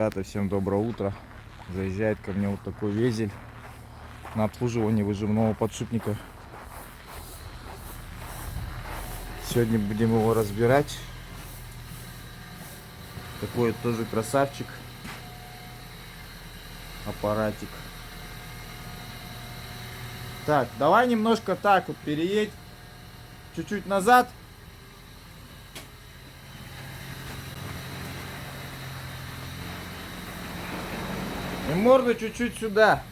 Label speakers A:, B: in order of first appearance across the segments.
A: Ребята, всем доброе утро. Заезжает ко мне вот такой везель на обслуживание выжимного подшипника. Сегодня будем его разбирать. Такой тоже красавчик. Аппаратик. Так, давай немножко так вот переедь. Чуть-чуть назад. И морду чуть-чуть сюда.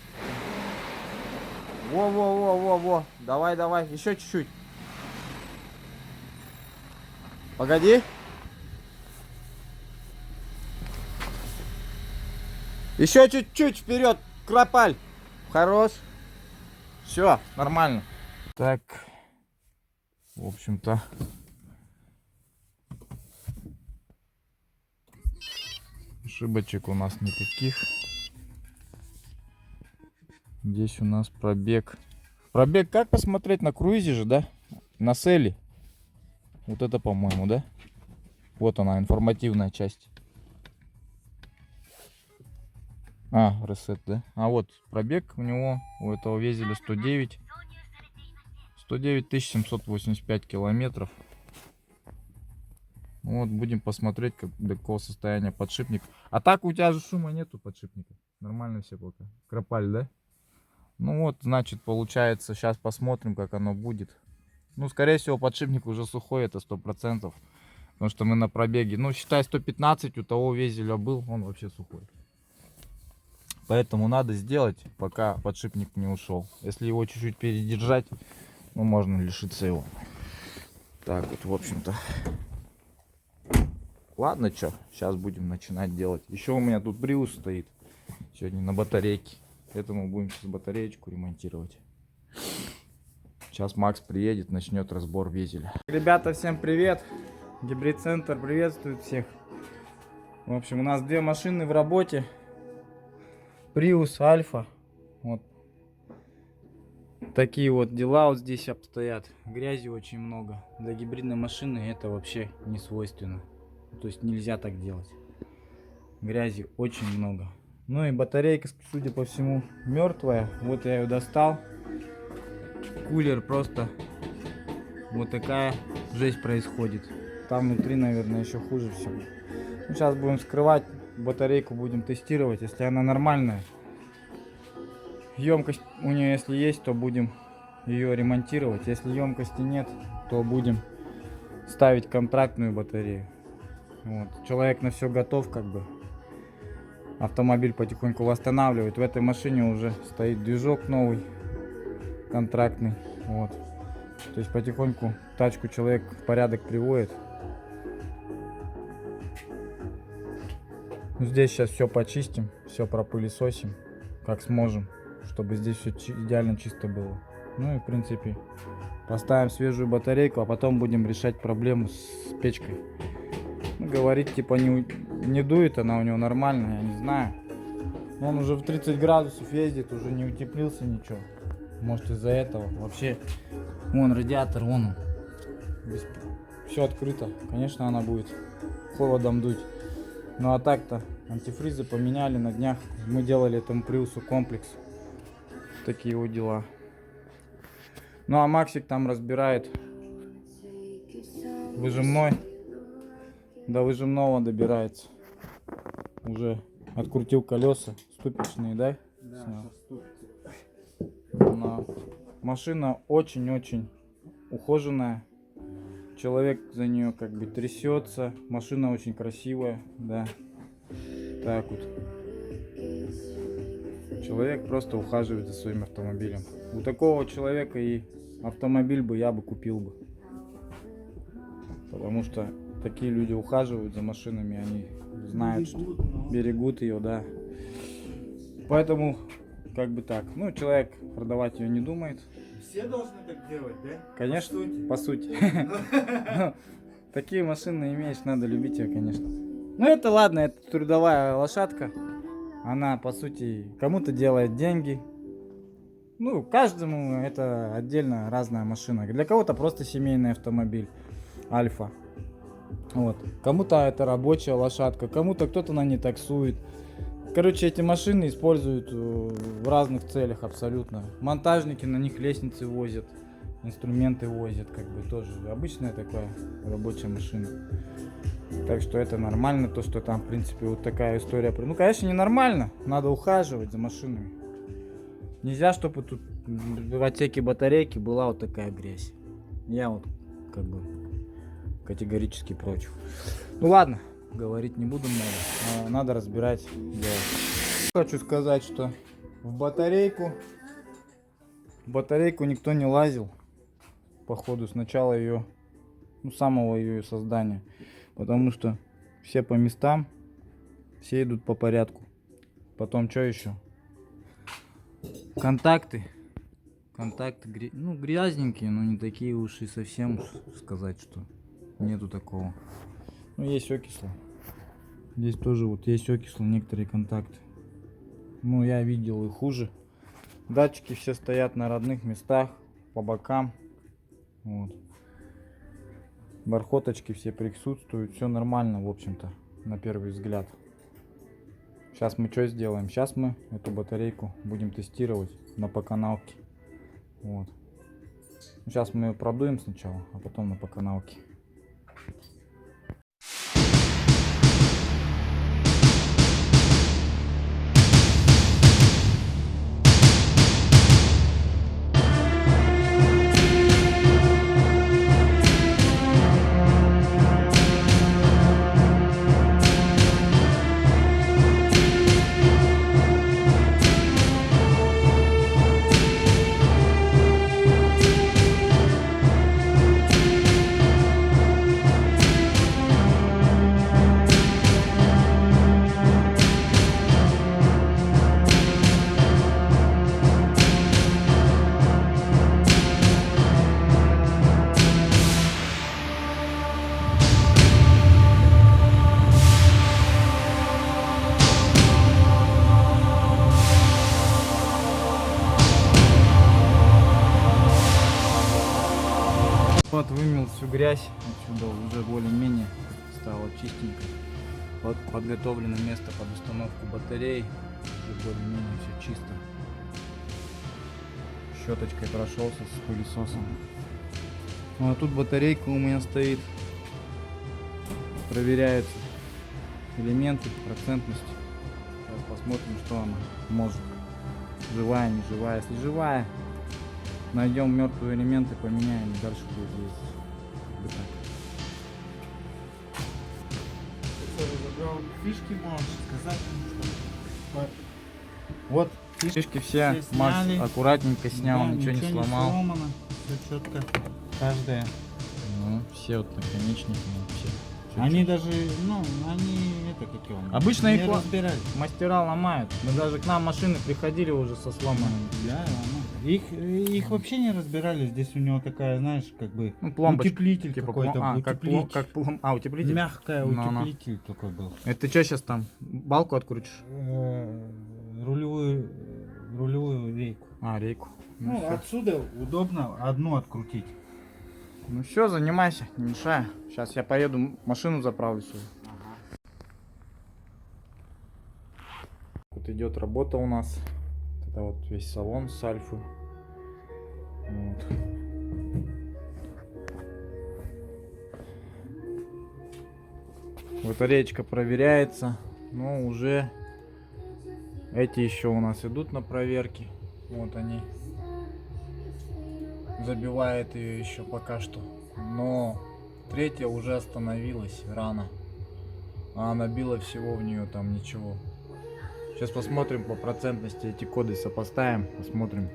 A: Во. Давай. Еще чуть-чуть. Погоди. Еще чуть-чуть вперед. Кропаль. Хорош. Все, нормально. Так. В общем-то. Ошибочек у нас никаких. Здесь у нас пробег. Пробег как посмотреть? На круизе же, да? На селе. Вот это, по-моему, да? Вот она, информативная часть. Ресет, да? А вот пробег у него, у этого везеля 109 785 километров. Вот, будем посмотреть, до какого состояния подшипник. А так у тебя же шума нету подшипника. Нормально все пока. Кропаль, да? Ну вот, значит, получается, сейчас посмотрим, как оно будет. Ну, скорее всего, подшипник уже сухой, это 100%. Потому что мы на пробеге, ну, считай, 115 у того везеля был, он вообще сухой. Поэтому надо сделать, пока подшипник не ушел. Если его чуть-чуть передержать, ну, можно лишиться его. Так вот, в общем-то. Ладно, что, сейчас будем начинать делать. Еще у меня тут Prius стоит сегодня на батарейке. Поэтому будем сейчас батареечку ремонтировать. Сейчас Макс приедет, начнет разбор везеля. Ребята, всем привет! Гибрид Центр приветствует всех. В общем, у нас две машины в работе. Prius Альфа. Вот такие вот дела вот здесь обстоят. Грязи очень много. Для гибридной машины это вообще не свойственно. То есть нельзя так делать. Грязи очень много. Ну и батарейка, судя по всему, мертвая. Вот я ее достал. Кулер просто вот такая жесть происходит. Там внутри, наверное, еще хуже всего. Ну, сейчас будем вскрывать батарейку, будем тестировать. Если она нормальная, емкость у нее если есть, то будем ее ремонтировать. Если емкости нет, то будем ставить контрактную батарею. Вот. Человек на все готов, как бы. Автомобиль потихоньку восстанавливает. В этой машине уже стоит движок новый, контрактный. Вот. То есть потихоньку тачку человек в порядок приводит. Здесь сейчас все почистим, все пропылесосим, как сможем, чтобы здесь все идеально чисто было. Ну и в принципе поставим свежую батарейку, а потом будем решать проблему с печкой. Ну, говорит, типа не дует, она у него нормальная, я не знаю. Он уже в 30 градусов ездит, уже не утеплился ничего. Может из-за этого. Вообще, вон радиатор, вон он. Все открыто. Конечно, она будет холодом дуть. Ну а так-то антифризы поменяли на днях. Мы делали этому Приусу комплекс. Такие вот дела. Ну а Максик там разбирает выжимной. До выжимного добирается. Уже открутил колеса ступичные, да? Да. Но машина очень-очень ухоженная. Человек за нее как бы трясется. Машина очень красивая, да. Так вот. Человек просто ухаживает за своим автомобилем. У такого человека и автомобиль бы я бы купил бы. Потому что такие люди ухаживают за машинами, они знают, что берегут ее, да. Поэтому, как бы так. Ну, человек продавать ее не думает.
B: Все должны так делать, да?
A: Конечно, по сути. Такие машины имеешь, надо любить ее, конечно. Ну, это ладно, это трудовая лошадка. Она, по сути, кому-то делает деньги. Ну, каждому это отдельно разная машина. Для кого-то просто семейный автомобиль. Альфа. Вот. Кому-то это рабочая лошадка, кому-то кто-то на ней таксует. Короче, эти машины используют в разных целях абсолютно. Монтажники на них лестницы возят, инструменты возят, как бы тоже обычная такая рабочая машина. Так что это нормально, то, что там, в принципе, вот такая история. Ну, конечно, не нормально, надо ухаживать за машинами. Нельзя, чтобы тут в отсеке батарейки была вот такая грязь. Я вот как бы категорически против. Ну ладно, говорить не буду много. Надо разбирать дело. Хочу сказать, что в батарейку никто не лазил. Походу, с начала ее, ну, самого ее создания. Потому что все по местам, все идут по порядку. Потом что еще? Контакты, ну, грязненькие, но не такие уж и совсем сказать, что нету такого. Ну, есть окисло. Здесь тоже вот есть окисло, некоторые контакты. Ну, я видел и хуже. Датчики все стоят на родных местах, по бокам. Вот. Бархоточки все присутствуют, все нормально, в общем-то, на первый взгляд. Сейчас мы что сделаем? Сейчас мы эту батарейку будем тестировать на поканалке. Вот. Сейчас мы ее продуем сначала, а потом на поканалке. Вот вымыл всю грязь отсюда, уже более-менее стало чистенько. Вот подготовлено место под установку батарей, уже более-менее все чисто. Щеточкой прошелся с пылесосом. Ну, а тут батарейка у меня стоит, проверяются элементы, процентность. Сейчас посмотрим, что она может. Живая, не живая. Если живая, найдем мертвые элементы, поменяем, и дальше будет ездить. Вот так.
B: Забрал фишки, можешь сказать, что...
A: Вот фишки все
B: все
A: Макс
B: сняли.
A: аккуратненько снял,
B: Да,
A: ничего не сломал.
B: сломано, все четко, каждая.
A: Ну, все вот наконечники, все.
B: Они даже, ну, они, это как его,
A: Обычно
B: не
A: их
B: разбирали.
A: мастера ломают. Мы даже к нам машины приходили уже со сломанными.
B: Да, их вообще не разбирали. Здесь у него такая, знаешь, как бы
A: Ну, пломбочка.
B: утеплитель
A: Типа
B: какой-то.
A: утеплитель.
B: Мягкая
A: Ну-ну.
B: утеплитель такой был.
A: Это ты что сейчас там? Балку открутишь?
B: Рулевую рейку.
A: А, рейку. Ну,
B: Ну,
A: всё.
B: отсюда удобно одну открутить.
A: Ну все, занимайся, не мешай. Сейчас я поеду, машину заправлю свою. Вот идет работа у нас. Это вот весь салон с Альфы. Вот. Батареечка проверяется. Но уже эти еще у нас идут на проверки. Вот они. Забивает ее еще пока что. Но третья уже остановилась рано. А набила всего в нее там ничего. Сейчас посмотрим по процентности, эти коды сопоставим. Посмотрим,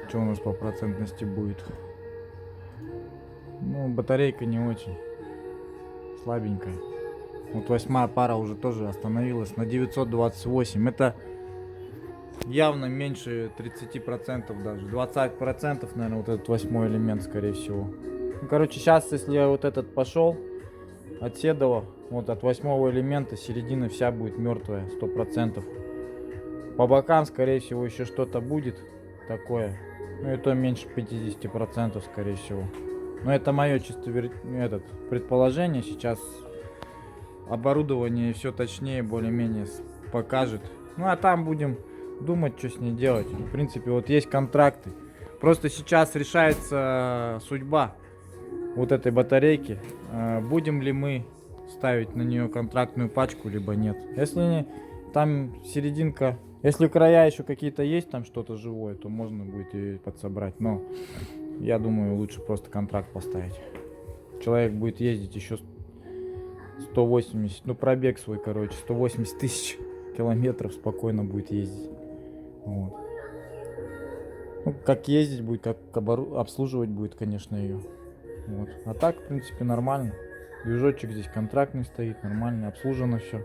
A: что у нас по процентности будет. Ну, батарейка не очень. Слабенькая. Вот 8-я пара уже тоже остановилась на 928. Это явно меньше 30% даже. 20%, наверное, вот этот 8-й элемент, скорее всего. Ну, короче, сейчас, если вот этот пошел от седова, вот от 8-го элемента середина вся будет мертвая, 100%. По бокам, скорее всего, еще что-то будет такое. Ну, это меньше 50%, скорее всего. Но это мое чисто этот предположение. Сейчас оборудование все точнее более-менее покажет. Ну а там будем думать, что с ней делать. В принципе, вот есть контракты. Просто сейчас решается судьба вот этой батарейки. Будем ли мы ставить на нее контрактную пачку, либо нет. Если там серединка, если края еще какие-то есть, там что-то живое, то можно будет ее подсобрать. Но я думаю, лучше просто контракт поставить. Человек будет ездить еще 180, ну пробег свой, короче, 180 тысяч километров спокойно будет ездить. Вот. Ну, как ездить будет, как обслуживать будет, конечно, ее. Вот. А так, в принципе, нормально. Движочек здесь контрактный стоит, нормально, обслужено все.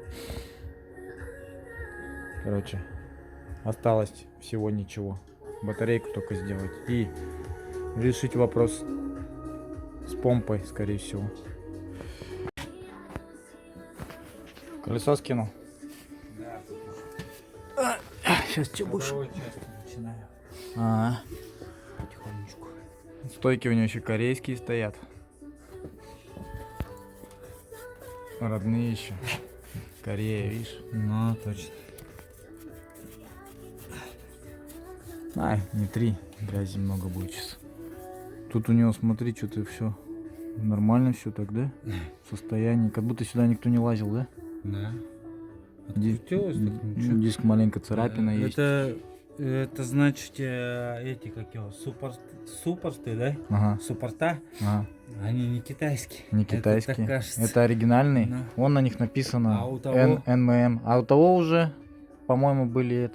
A: Короче, осталось всего ничего. Батарейку только сделать и решить вопрос с помпой, скорее всего. Колесо скинул.
B: Да,
A: Сейчас что будешь?
B: часто начинаю потихонечку.
A: Стойки у него еще корейские стоят. Родные еще. Корея, видишь?
B: Ну, точно.
A: Не 3, грязи много будет сейчас. Тут у него, смотри, что-то все нормально все так, да? Состояние, как будто сюда никто не лазил, да?
B: Да.
A: Диск,
B: Открутилось, так ничего.
A: диск маленько царапина есть.
B: Это значит эти как его суппорты, да?
A: Ага,
B: Суппорта.
A: ага.
B: Они не китайские.
A: Не
B: Это
A: китайские.
B: так кажется.
A: Это оригинальный.
B: Да.
A: Вон на них написано
B: А у того?
A: NMM. А у того уже, по-моему, были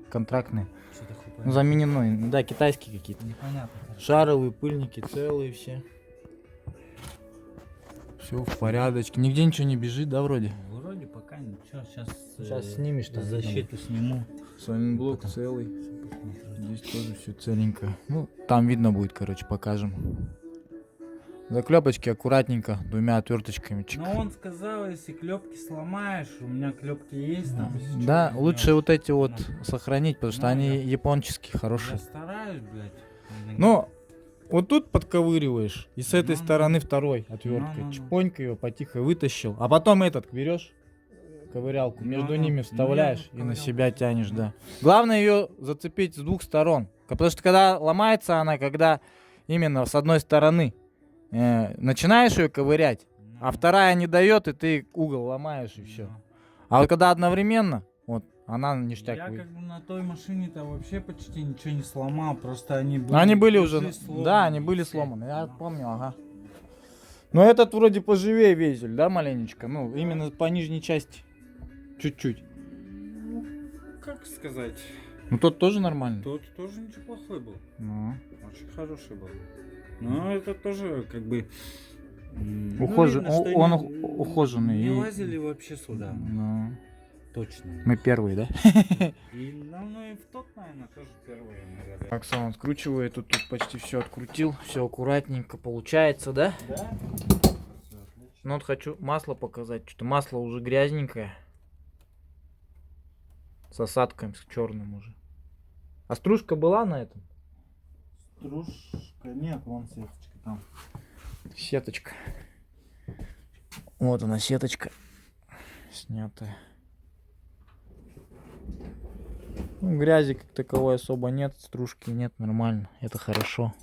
A: контрактные.
B: Что-то хуй
A: Ну,
B: пойми.
A: замененные. Да, китайские какие-то.
B: Непонятно.
A: Шаровые пыльники целые все. Все в порядочке. Нигде ничего не бежит, да, вроде?
B: Вроде пока ничего.
A: Щас снимешь там,
B: защиту сниму.
A: Блок
B: Потом.
A: целый.
B: Посмотрю.
A: Здесь тоже все целенько. Ну, там видно будет, короче, покажем. Заклепочки аккуратненько, двумя отверточками. Чик.
B: Но он сказал, если клепки сломаешь, у меня клепки есть там. если
A: Да,
B: чё,
A: лучше
B: возьмёшь.
A: вот эти вот
B: Ну.
A: сохранить, потому что
B: Ну,
A: они
B: я-
A: японческие,
B: Я
A: хорошие.
B: стараюсь, блядь.
A: Но вот тут подковыриваешь, и с этой
B: Ну,
A: стороны
B: ну.
A: второй отверткой.
B: Ну.
A: Чпонька ее потихо вытащил. А потом этот берешь, ковырялку, между
B: Ну,
A: ними
B: ну,
A: вставляешь
B: я
A: и на
B: ковырялку
A: себя
B: всё
A: тянешь,
B: знаю.
A: да. Главное ее зацепить с двух сторон. Потому что когда ломается она, когда именно с одной стороны начинаешь ее ковырять, а вторая не дает, и ты угол ломаешь и все. А вот когда одновременно, вот, она ништяк
B: Я
A: выйдет.
B: как бы на той машине-то вообще почти ничего не сломал, просто они были...
A: Они были уже,
B: сломаны,
A: да, они были
B: все.
A: сломаны, я
B: Ну.
A: помню, ага. Но этот вроде поживее везель, да, маленечко? Ну, именно по нижней части. Чуть-чуть.
B: Ну, как сказать,
A: Ну, тот тоже нормальный.
B: тот тоже ничего плохой был.
A: Ну,
B: Очень хороший был. Но это тоже как бы... ну,
A: Ухожен-
B: видно, что
A: он
B: не-
A: ухоженный
B: Не
A: и-
B: лазили вообще сюда.
A: ну,
B: Точно.
A: мы первые, да?
B: И, ну и в тот, наверное, тоже первые, наверное.
A: Оксан скручивает, тут почти все открутил, все аккуратненько получается, да?
B: Да? Всё отлично.
A: Ну вот хочу масло показать, что-то масло уже грязненькое. С осадком, с черным уже. А стружка была на этом?
B: Стружка, нет, вон сеточка там.
A: Сеточка. Вот она, сеточка. Снятая. Ну, грязи как таковой особо нет, стружки нет, нормально. Это хорошо.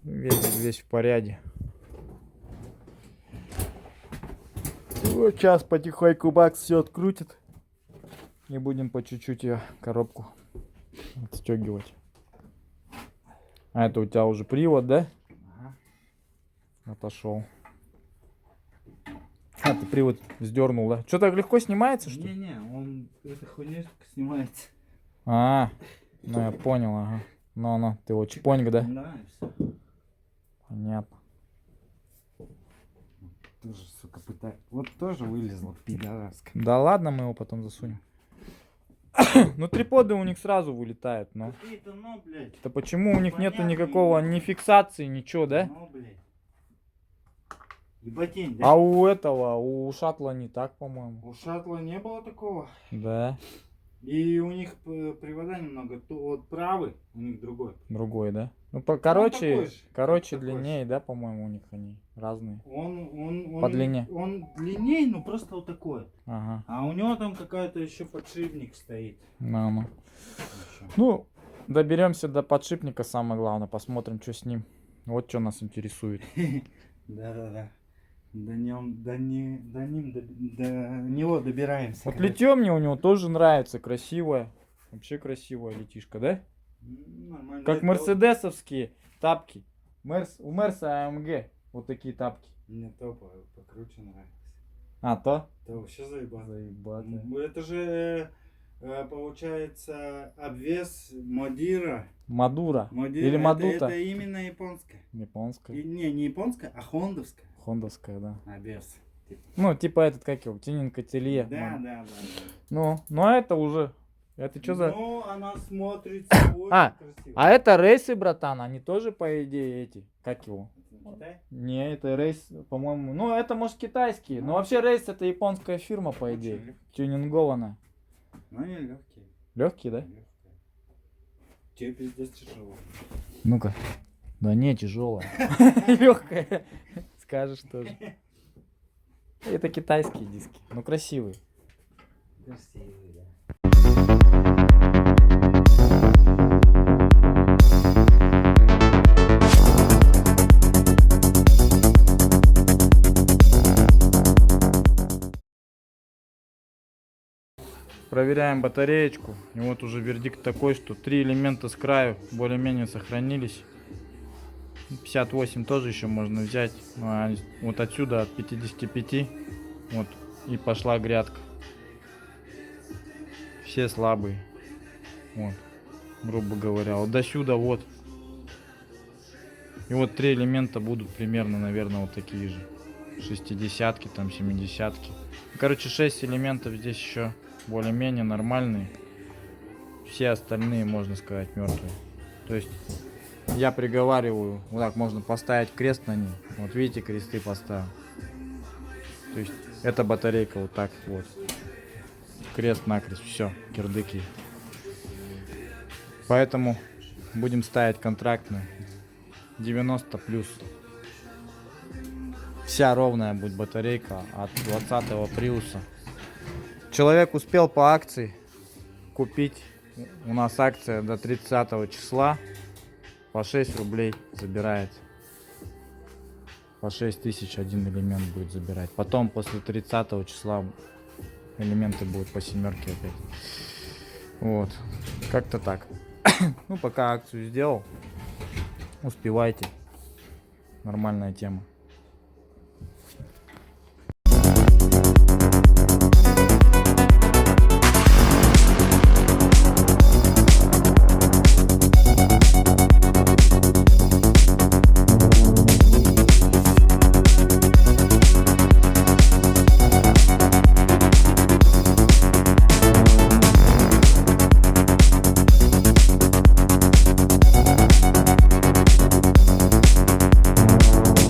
A: Весь в порядке. Вот сейчас потихоньку Бакс все открутит. И будем по чуть-чуть ее коробку отстегивать. А это у тебя уже привод, да?
B: Ага.
A: Отошел. А, ты привод сдернул, да? Что, так легко снимается, что ли?
B: Не-не, он эта хуйня снимается.
A: А, ну я понял, ага. Ну, ты вот чпонька, да?
B: Да, и все.
A: Понятно.
B: Тоже, сука, пытаюсь. Вот тоже вылезла пидораска.
A: Да ладно, мы его потом засунем. Ну, триподы у них сразу вылетают, но...
B: Какие-то, ну, блядь.
A: Это почему у них нету
B: Понятно.
A: никакого ни фиксации, ничего, да?
B: Ну, блядь. Ебатень, да?
A: А у этого, у шаттла не так, по-моему.
B: У шаттла не было такого?
A: Да.
B: И у них привода немного, то вот правый, у них другой.
A: Другой, да? Ну,
B: такой
A: короче,
B: же,
A: короче,
B: такой же.
A: длиннее, да, по-моему, у них они разные.
B: Он
A: По длине.
B: Он длиннее, но просто вот такой.
A: Ага.
B: А у него там какая-то еще подшипник стоит.
A: Мама.
B: Ещё.
A: Ну, доберемся до подшипника, самое главное, посмотрим, что с ним. Вот что нас интересует.
B: Да-да-да. До него добираемся.
A: Вот
B: короче.
A: литье мне у него тоже нравится, красивое. Вообще красивая литишка, да?
B: Нормально.
A: Как
B: Это
A: мерседесовские тапки. У Мерса АМГ вот такие тапки.
B: Мне то покруче нравится.
A: А, то?
B: Это вообще заебато.
A: Заебато.
B: Это же получается обвес Модира.
A: Мадура.
B: Модира
A: Или Мадута.
B: это именно японская.
A: Японская.
B: Не японская, а хондовская.
A: Хондовская, да.
B: Обвес. Типа.
A: Ну, типа этот, как его, Тининг Ателье.
B: Да.
A: Ну, а это уже... Это что за...
B: Ну, она смотрится очень красиво.
A: А это рейсы, братан, они тоже, по идее, эти, как его?
B: Это Китай?
A: Не, это рейс, по-моему, ну, это, может, китайские, но вообще рейс это японская фирма, по
B: Очень
A: идее,
B: легкие.
A: тюнингованная.
B: Ну, они легкие.
A: Легкие, да?
B: Легкие. Тебе пиздец тяжело.
A: Ну-ка. Да не, тяжелая. Легкая. Скажешь тоже. Это китайские диски, но красивые.
B: Красивые, да.
A: Проверяем батареечку. И вот уже вердикт такой, что 3 элемента с краю более-менее сохранились. 58 тоже еще можно взять. Вот отсюда от 55 вот и пошла грядка. Все слабые. Вот, грубо говоря. Вот до сюда вот. И вот 3 элемента будут примерно, наверное, вот такие же. 60-ки, там 70-ки. Короче, 6 элементов здесь еще более-менее нормальные. Все остальные, можно сказать, мертвые. То есть я приговариваю, вот так можно поставить крест на ней. Вот видите, кресты поставил. То есть эта батарейка вот так вот. Крест-накрест, все, кирдыки. Поэтому будем ставить контрактную. 90 плюс. Вся ровная будет батарейка от 20-го приуса. Человек успел по акции купить. У нас акция до 30 числа. По 6 рублей забирает. По 6 тысяч один элемент будет забирать. Потом после 30 числа элементы будут по 7-ке опять. Вот. Как-то так. Ну, пока акцию сделал. Успевайте. Нормальная тема.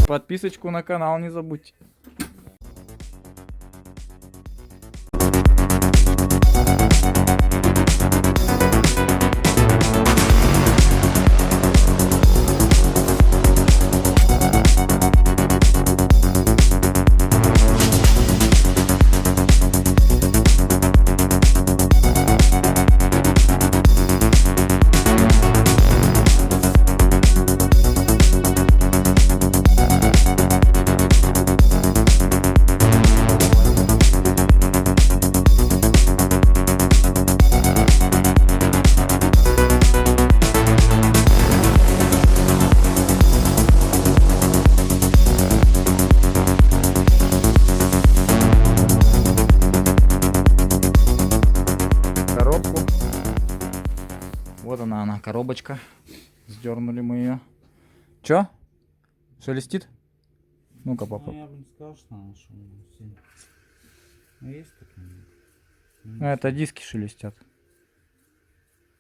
A: Подписочку на канал не забудьте. Вот она, коробочка. Сдернули мы ее. Чё? Шелестит? Ну-ка,
B: Ну,
A: папа.
B: я бы не сказал, что она шумная сильно. Ну, есть такие.
A: Ну, это диски шелестят.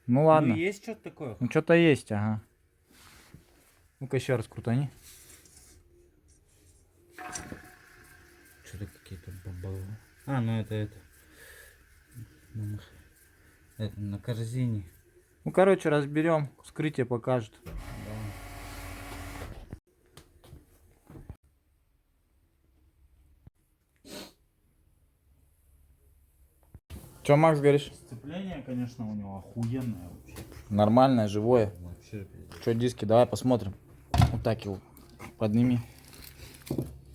A: Ну
B: Ну,
A: ладно.
B: есть что-то такое.
A: Ну что-то есть, ага. Ну-ка еще раз крутани.
B: Что-то какие-то бабалы. А, ну это. Ну, Это на корзине.
A: Ну, короче, разберем, вскрытие покажет. Че, Макс, говоришь?
B: Сцепление, конечно, у него охуенное вообще.
A: Нормальное, живое.
B: Вообще, пиздец.
A: Че, диски, давай посмотрим. Вот так его подними.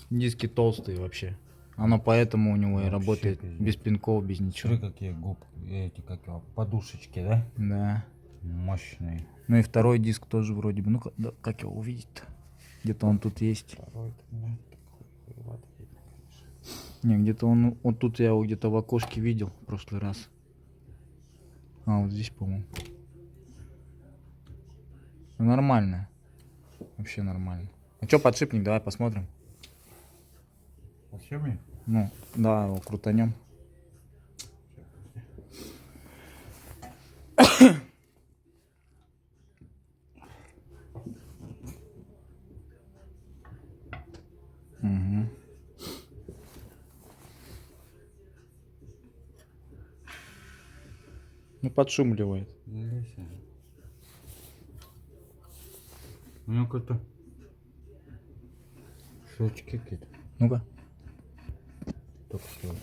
A: Диски толстые вообще. Оно поэтому у него и
B: Вообще
A: работает
B: пиздец.
A: без пинков, без ничего.
B: Смотри, какие губки, эти, как его, подушечки, да?
A: Да.
B: Мощные.
A: Ну и второй диск тоже вроде бы. Ну-ка, да, как его увидеть-то? Где-то он тут есть.
B: Второй-то, блядь, такой хуеватый, конечно.
A: Не, где-то он, вот тут я его где-то в окошке видел в прошлый раз. А, вот здесь, по-моему. Ну, нормально. Вообще нормально. А чё подшипник? Давай посмотрим.
B: Вообще, блин?
A: Ну, да, его крутанем. Угу. Ну, подшумливает.
B: У него какой-то щелчки какие-то.
A: Ну-ка.
B: Только что.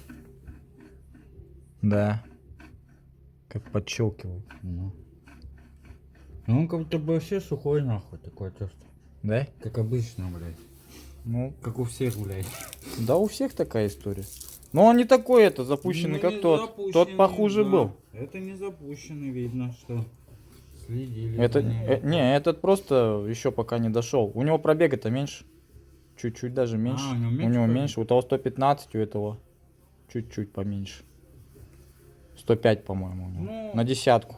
A: Да. Как подщелкивает.
B: Ну. Ну, он как будто бы вообще сухой, нахуй, такое чувство.
A: Да?
B: Как обычно, блядь.
A: Ну,
B: Как у всех, блядь.
A: да, у всех такая история. Но он не такой это запущенный,
B: Ну,
A: как
B: не
A: тот.
B: запущенный,
A: Тот похуже
B: да.
A: был.
B: Это не запущенный, видно, что следили.
A: Это,
B: за ним.
A: не, этот просто еще пока не дошел. У него пробега-то меньше. Чуть-чуть даже меньше.
B: у него
A: У
B: меньше
A: него
B: пробег?
A: меньше. У того 115, у этого чуть-чуть поменьше. 105, по-моему, у него.
B: Ну,
A: На десятку.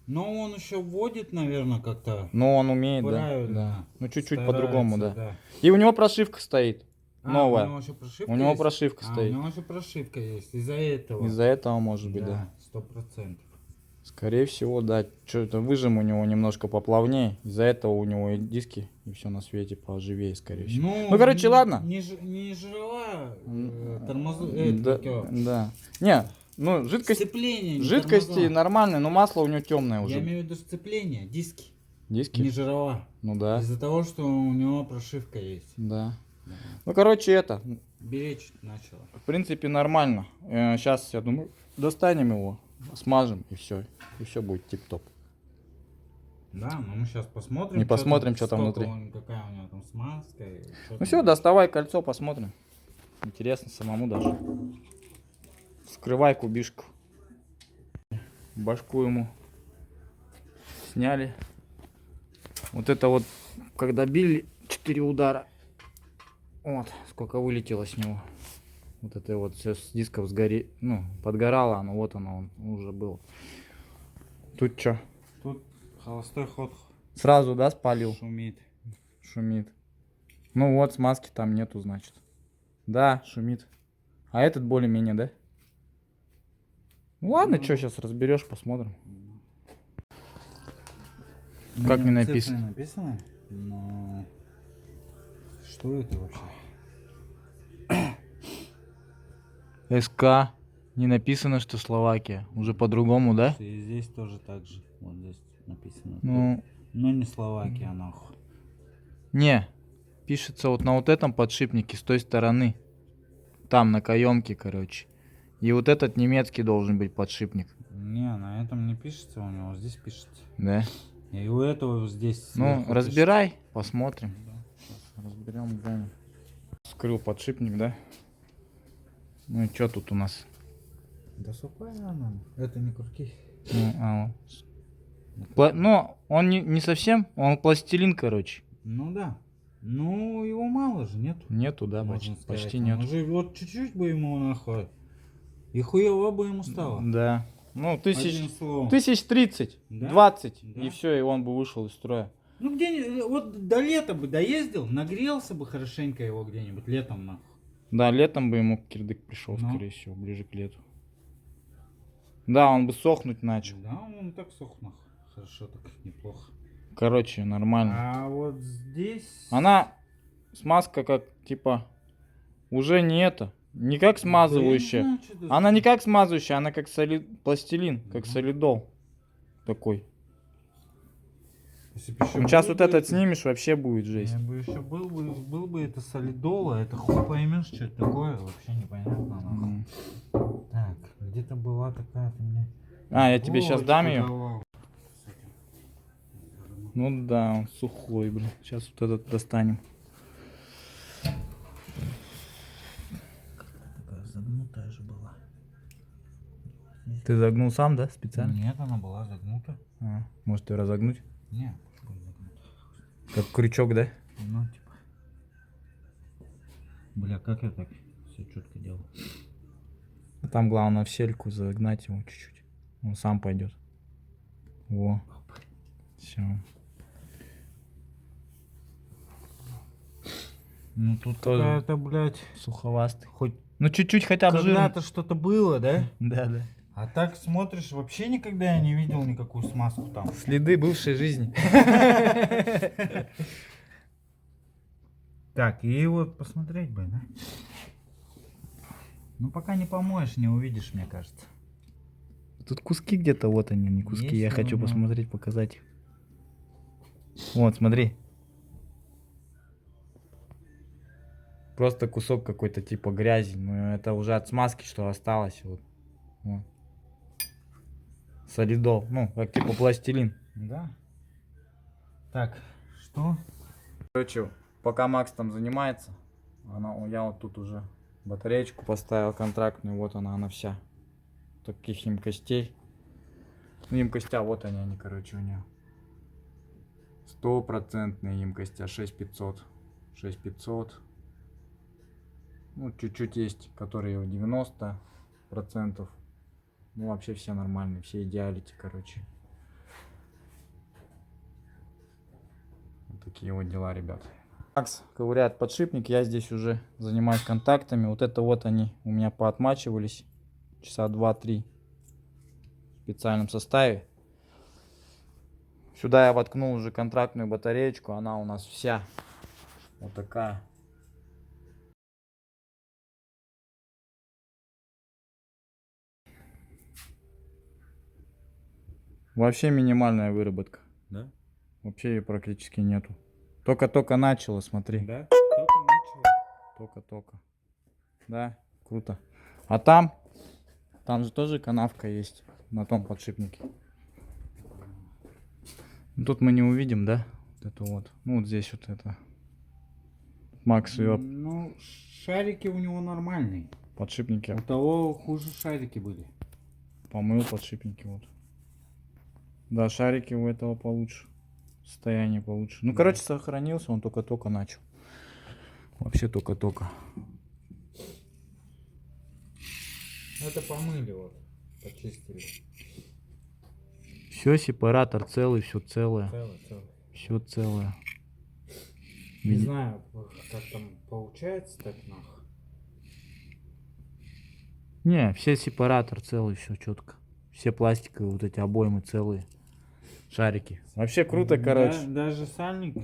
B: Но он еще вводит, наверное, как-то.
A: Но он умеет, да.
B: Правильно.
A: Да. Ну, чуть-чуть
B: Старается,
A: по-другому, да. И у него прошивка стоит. Новая.
B: У него еще прошивка
A: У него
B: есть?
A: прошивка
B: У
A: стоит.
B: него еще прошивка есть. Из-за этого.
A: Из-за этого, может быть, да.
B: 100%.
A: Скорее всего, да. Что-то выжим у него немножко поплавнее. Из-за этого у него и диски, и все на свете поживее, скорее всего. Ну, короче, ладно.
B: Не жировая,
A: Да,
B: тормоза.
A: да. Не, ну,
B: Сцепление, не
A: жидкости
B: тормоза.
A: нормальные, но масло у него темное
B: Я
A: уже.
B: имею в виду сцепление, диски.
A: Диски?
B: Не жировая.
A: Ну да.
B: Из-за того, что у него прошивка есть.
A: Да. Ну, короче, это,
B: Беречь начало.
A: в принципе, нормально. Сейчас, я думаю, достанем его, смажем, и все будет тип-топ.
B: Да, но мы сейчас посмотрим.
A: Не посмотрим, что там
B: сколько
A: внутри.
B: какая у него там смазка. И что
A: Ну
B: там.
A: все, доставай кольцо, посмотрим. Интересно самому даже. Вскрывай кубишку. Башку ему сняли. Вот это вот, когда били 4 удара. Вот, сколько вылетело с него. Вот это вот все с дисков ну, подгорало, оно вот оно уже было. Тут что?
B: Тут холостой ход
A: Сразу, да, спалил?
B: шумит.
A: Шумит. Ну вот, смазки там нету, значит. Да, шумит. А этот более-менее, да? Ну ладно, что, сейчас разберешь, посмотрим. Как не написано?
B: Написано, но что это вообще?
A: СК. Не написано, что Словакия. Уже по-другому, да?
B: И здесь тоже так же. Вот здесь написано.
A: Ну,
B: Но не Словакия, нахуй.
A: не. Пишется вот на вот этом подшипнике с той стороны. Там, на каемке, короче. И вот этот немецкий должен быть подшипник.
B: Не, на этом не пишется, у него здесь пишется.
A: Да?
B: И у этого здесь.
A: Ну,
B: сверху
A: разбирай, посмотрим.
B: пишется.
A: Сейчас разберем, глянем. Вскрыл подшипник, да? Ну и что тут у нас?
B: Да сухая она. Это не курки.
A: Ну, ну, он не совсем, он пластилин, короче.
B: Ну да. Ну, его мало же, нету.
A: Нету, да,
B: Можно
A: почти,
B: сказать.
A: почти
B: Он
A: нет.
B: уже вот чуть-чуть бы ему нахуй. И хуево бы ему стало.
A: Да. Ну,
B: Одним словом.
A: 1030,
B: Да?
A: 20,
B: Да.
A: и все, и он бы вышел из строя.
B: Ну где вот до лета бы доездил, нагрелся бы хорошенько его где-нибудь летом нахуй.
A: Да, летом бы ему кирдык пришел,
B: Ну.
A: скорее всего, ближе к лету. Да, он бы сохнуть начал.
B: Да, он так сох нахуй. Хорошо, так неплохо.
A: Короче, нормально.
B: А вот здесь.
A: Она, смазка как, типа, уже не это, Не как смазывающая.
B: Да я не знаю, что это
A: Она
B: за-
A: не как смазывающая, она как пластилин, как
B: Мгм.
A: солидол. Такой.
B: Если б ещё
A: Ну сейчас
B: был
A: вот
B: бы
A: этот
B: это-
A: снимешь, вообще будет жесть.
B: Я бы еще был бы это солидол, а это хуй поймешь, что это такое, вообще непонятно. Нахуй.
A: М.
B: Так, где-то была такая ты мне.
A: А, я тебе сейчас дам ее.
B: давал.
A: Ну да, он сухой, блин. Сейчас вот этот достанем.
B: Такая загнутая же была.
A: Ты загнул сам, да, специально?
B: Нет, она была загнута.
A: А, может ее разогнуть?
B: Нет, была загнута.
A: Как крючок, да?
B: Ну, типа. Бля, как я так все четко делал?
A: А там главное в сельку загнать его чуть-чуть. Он сам пойдет. Во. Все.
B: Ну тут
A: Тоже.
B: какая-то, блядь,
A: Суховастый.
B: хоть
A: Ну чуть-чуть хотя бы жирный.
B: когда-то что-то было, да?
A: Да, да.
B: А так смотришь, вообще никогда я не видел никакую смазку там.
A: Следы бывшей жизни.
B: Так, и вот посмотреть бы, да? Ну пока не помоешь, не увидишь, мне кажется.
A: Тут куски где-то, вот они, не куски.
B: Есть,
A: Я хочу
B: ну.
A: посмотреть, показать их. Вот, смотри. Просто кусок какой-то типа грязи. Но это уже от смазки, что осталось. Вот. Солидол. Ну, как типа пластилин.
B: Да. Так, что?
A: Короче, пока Макс там занимается, я вот тут уже батареечку поставил контрактную. Вот она вся. Таких емкостей. Ну, емкостя, вот они, короче, у нее. 100% емкостя, 6500. 6500. Ну, чуть-чуть есть, которые 90%. Ну, вообще все нормальные, все идеалити, короче. Вот такие вот дела, ребят. Макс ковыряет подшипник, я здесь уже занимаюсь контактами. Вот это вот они у меня поотмачивались. Часа 2-3 в специальном составе. Сюда я воткнул уже контрактную батареечку. Она у нас вся вот такая. Вообще минимальная выработка.
B: Да?
A: Вообще ее практически нету. Только-только начало, смотри.
B: Да? Только начало.
A: Только-только. Да, круто. А там же тоже канавка есть на том подшипнике. Ну, тут мы не увидим, да? Вот это вот. Ну вот здесь вот это. Макс ее
B: Ну, шарики у него нормальные.
A: подшипники
B: У того хуже шарики были.
A: помыл, подшипники вот. Да, шарики у этого получше. Состояние получше. Ну,
B: Да.
A: короче, сохранился, он только-только начал. Вообще только-только.
B: Это помыли вот, почистили.
A: Все, сепаратор целый, все целое.
B: Целый.
A: Все целое.
B: Не знаю, как там получается так нах.
A: Не, все сепаратор целый, все четко. Все пластиковые вот эти обоймы целые. Шарики. Вообще круто, короче.
B: Даже сальник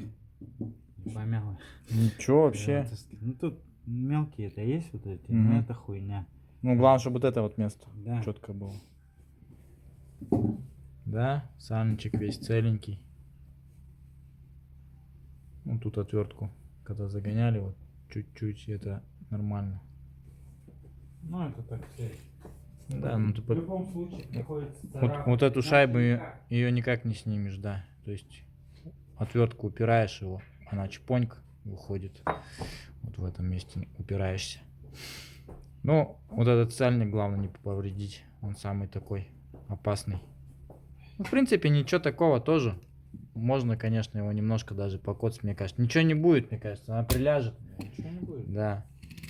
B: помялый.
A: Ничего вообще.
B: Ну тут мелкие это есть вот эти,
A: Мгм.
B: но это хуйня.
A: Ну, главное, чтобы вот это вот место
B: Да.
A: четко было. Да, сальничек весь целенький. Ну, тут отвертку, когда загоняли, вот чуть-чуть, это нормально.
B: Ну это так все.
A: Да, ну ты
B: В любом случае приходится
A: вот
B: царапать.
A: эту
B: Иначе
A: шайбу
B: никак.
A: ее никак не снимешь, да. То есть отвертку упираешь его, она чпоньк выходит. Вот в этом месте упираешься. Ну, вот этот сальник главное не повредить. Он самый такой опасный. Ну, в принципе, ничего такого тоже. Можно, конечно, его немножко даже покоцать, мне кажется. Ничего не будет, мне кажется. Она приляжет.
B: Ничего не будет.
A: Да.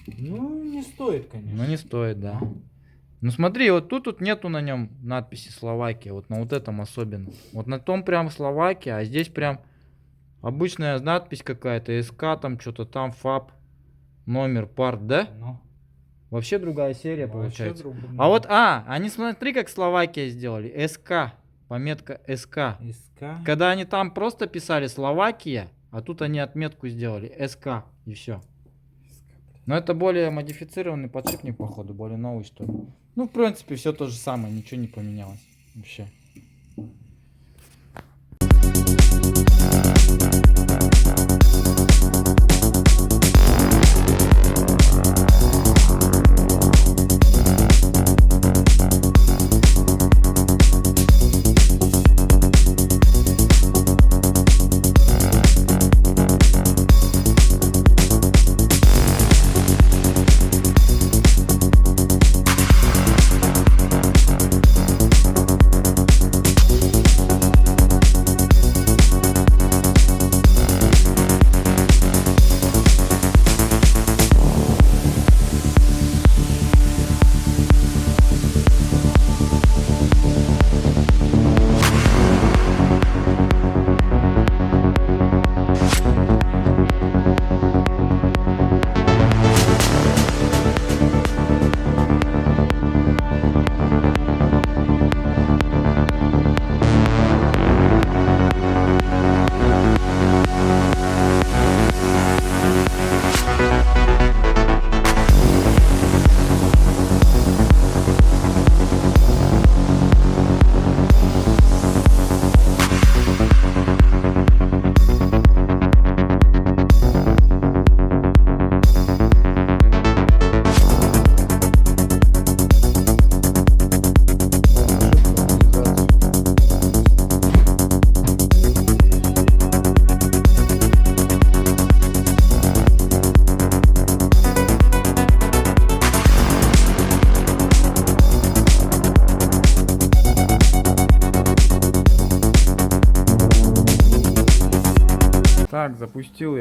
B: Ну, не стоит, конечно.
A: Но не стоит, да. Ну смотри, вот тут нету на нем надписи Словакия. Вот на вот этом особенно. Вот на том прям Словакия, а здесь прям обычная надпись какая-то. СК там, что-то там, ФАП, номер, парт, да?
B: Ну,
A: Вообще другая серия
B: вообще
A: получается.
B: другое.
A: А вот, они смотри, как Словакия сделали. СК, пометка СК.
B: СК.
A: Когда они там просто писали Словакия, а тут они отметку сделали СК и все. Но это более модифицированный подшипник, походу, более новый, что ли. Ну, в принципе, все то же самое, ничего не поменялось вообще. Так, запустил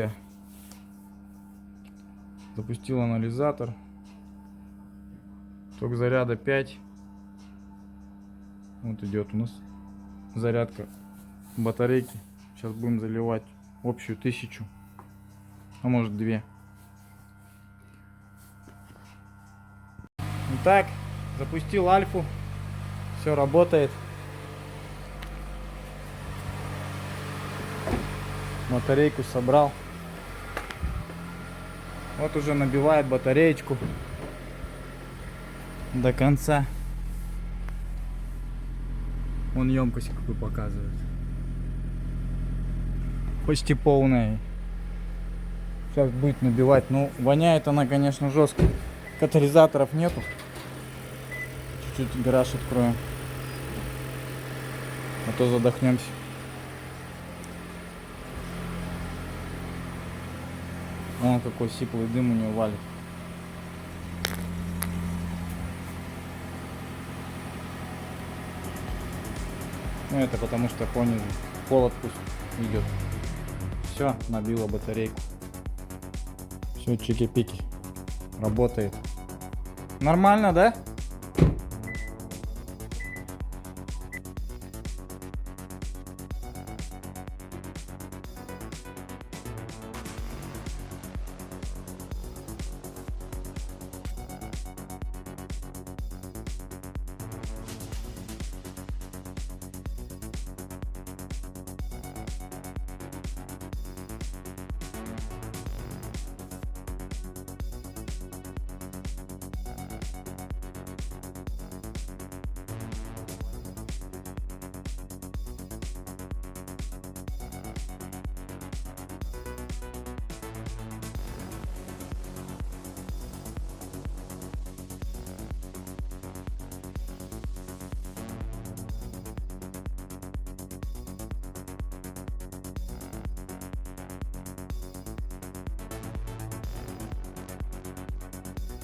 A: анализатор. Ток заряда 5. Вот идет у нас зарядка батарейки. Сейчас будем заливать общую 1000, а может 2. Итак, запустил альфу. Все работает. Батарейку собрал. Вот уже набивает батареечку до конца. Вон емкость какую показывает. Почти полная. Сейчас будет набивать. Ну, воняет она, конечно, жестко. Катализаторов нету. Чуть-чуть гараж откроем. А то задохнемся. Вон какой сиплый дым у него валит. Ну это потому что понизу холод пусть идет. Все, набила батарейку. Все, чики-пики. Работает. Нормально, да?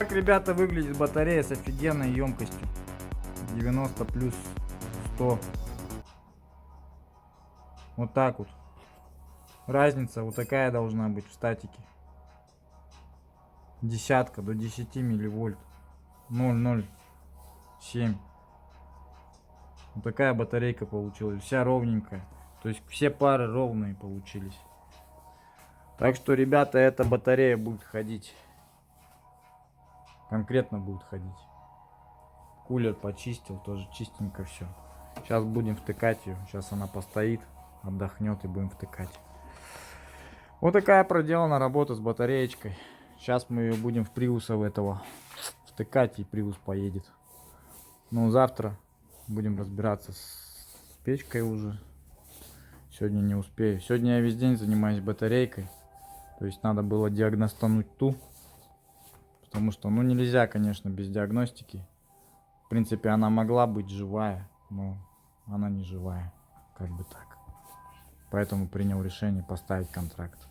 A: Так, ребята, выглядит батарея с офигенной емкостью. 90 плюс 100. Вот так вот. Разница вот такая должна быть в статике. Десятка до 10 милливольт. 0,07. Вот такая батарейка получилась. Вся ровненькая. То есть все пары ровные получились. Так что, ребята, эта батарея будет ходить. Конкретно будет ходить. Кулер почистил, тоже чистенько все. Сейчас будем втыкать ее. Сейчас она постоит, отдохнет и будем втыкать. Вот такая проделана работа с батареечкой. Сейчас мы ее будем в приуса в этого втыкать, и приус поедет. Ну, завтра будем разбираться с печкой уже. Сегодня не успею. Сегодня я весь день занимаюсь батарейкой. То есть надо было диагностануть ту. Потому что, ну, нельзя, конечно, без диагностики. В принципе, она могла быть живая, но она не живая. Как бы так. Поэтому принял решение поставить контракт.